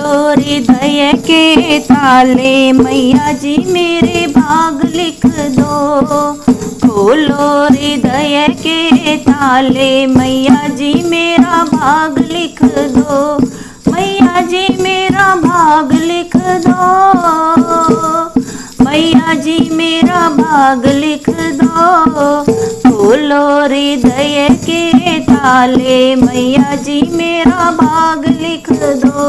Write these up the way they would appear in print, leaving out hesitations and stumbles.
हृदय के ताले मैया जी मेरे भाग लिख दो। खोलो हृदय के ताले मैया जी मेरा भाग लिख दो। मैया जी मेरा भाग लिख दो। मैया जी मेरा भाग लिख दो। खोलो हृदय के ताले मैया जी मेरा भाग लिख दो।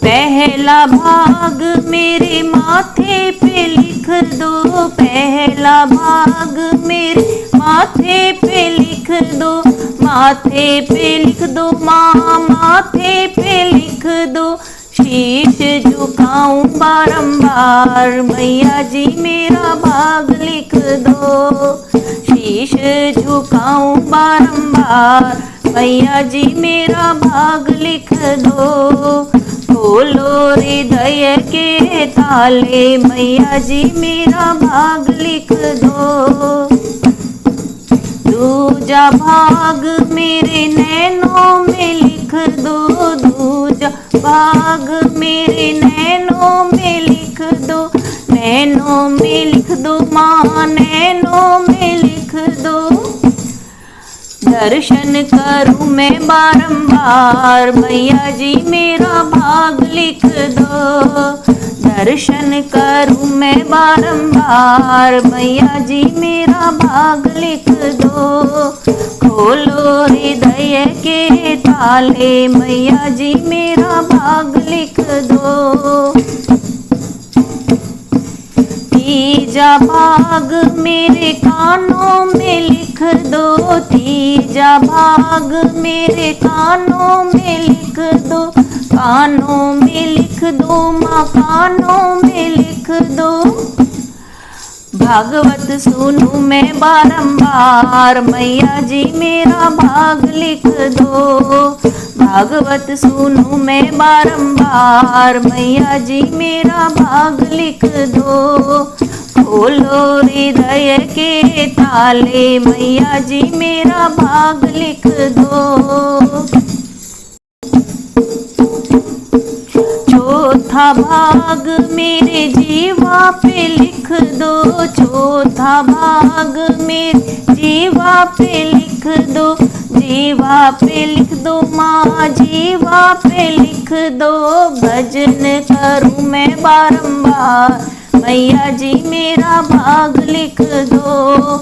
पहला भाग मेरे माथे पे लिख दो। पहला भाग मेरे माथे पे लिख दो। माथे पे लिख दो माँ, माथे पे लिख दो। शीश झुकाऊं बारंबार मैया जी मेरा भाग लिख दो। शीश झुकाऊं बारंबार मैया जी मेरा भाग लिख दो। खोलो हृदय के ताले मैया जी मेरा भाग लिख दो। दूजा भाग मेरे नैनों में लिख दो। दूजा भाग मेरे नैनों में लिख दो। नैनों में लिख दो माँ, नैनों में लिख दो। दर्शन करूं मैं बारंबार मैया जी मेरा भाग लिख दो। दर्शन करूं मैं बारंबार मैया जी मेरा भाग लिख दो। खोलो हृदय के ताले मैया जी मेरा भाग लिख दो। तीजा भाग मेरे कानों में लिख दो। तीजा भाग मेरे कानों में लिख दो। कानों में लिख दो माँ, कानों में लिख दो। भागवत सुनूं मैं बारंबार मैया जी मेरा भाग लिख दो। भागवत सुनूं मैं बारंबार मैया जी मेरा भाग लिख दो। खोलो हृदय के ताले मैया जी मेरा भाग लिख दो। चौथा भाग मेरे जीवा पे लिख दो। चौथा भाग मेरे जीवा पे लिख दो। जीवा पे लिख दो माँ, जीवा पे लिख दो। भजन करूं मैं बारंबार मैया जी मेरा भाग लिख दो।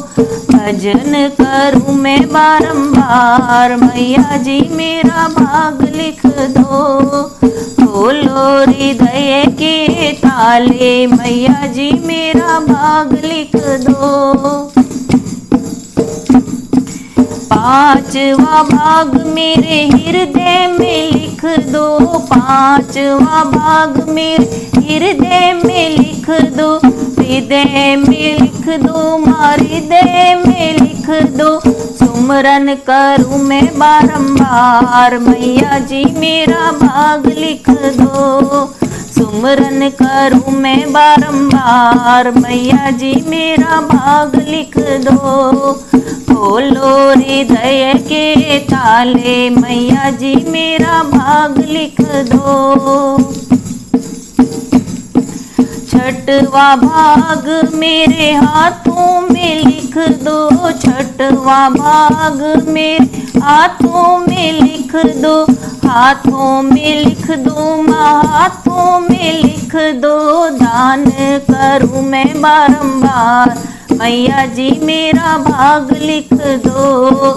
भजन करूं मैं बारंबार मैया जी मेरा भाग लिख दो। खोलो हृदय के ताले मैया जी मेरा भाग लिख दो। पांचवा भाग मेरे हृदय में लिख दो। पांचवा भाग मेरे हृदय में लिख दो। हृदय में लिख दो माँ, हृदय में लिख दो। सुमरन करूं मैं बारंबार मैया जी मेरा भाग लिख दो। सुमरन करूं मैं बारंबार मैया जी मेरा भाग लिख दो। खोलो हृदय के ताले मैया जी मेरा भाग लिख दो। छठवा भाग मेरे हाथों में लिख दो। छठवा भाग मेरे हाथों में लिख दो। हाथों में लिख दो माँ, हाथों में लिख दो। दान करूं मैं बारंबार मैया जी मेरा भाग लिख दो।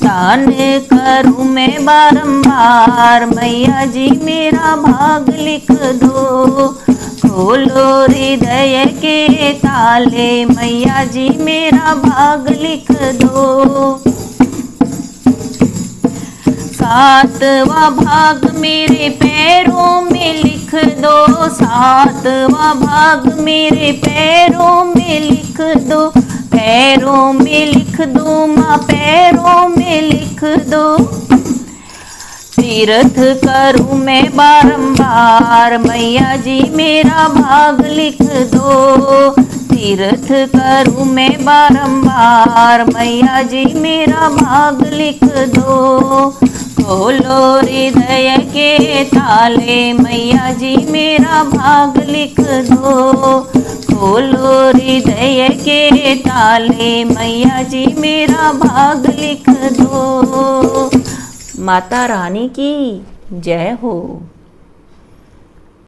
दान करूं मैं बारंबार मैया जी मेरा भाग लिख दो। खोलो हृदय के ताले मैया जी मेरा भाग लिख दो। सातवां भाग मेरे पैरों में लिख दो। सातवां भाग मेरे पैरों में लिख दो। पैरों में लिख दो माँ, पैरों में लिख दो। तीर्थ करूं मैं बारंबार मैया जी मेरा भाग लिख दो। तीर्थ करूं मैं बारंबार मैया जी मेरा भाग लिख दो। खोलो हृदय के ताले मैया जी मेरा भाग लिख दो। खोलो हृदय के ताले मैया जी मेरा भाग लिख दो। माता रानी की जय हो।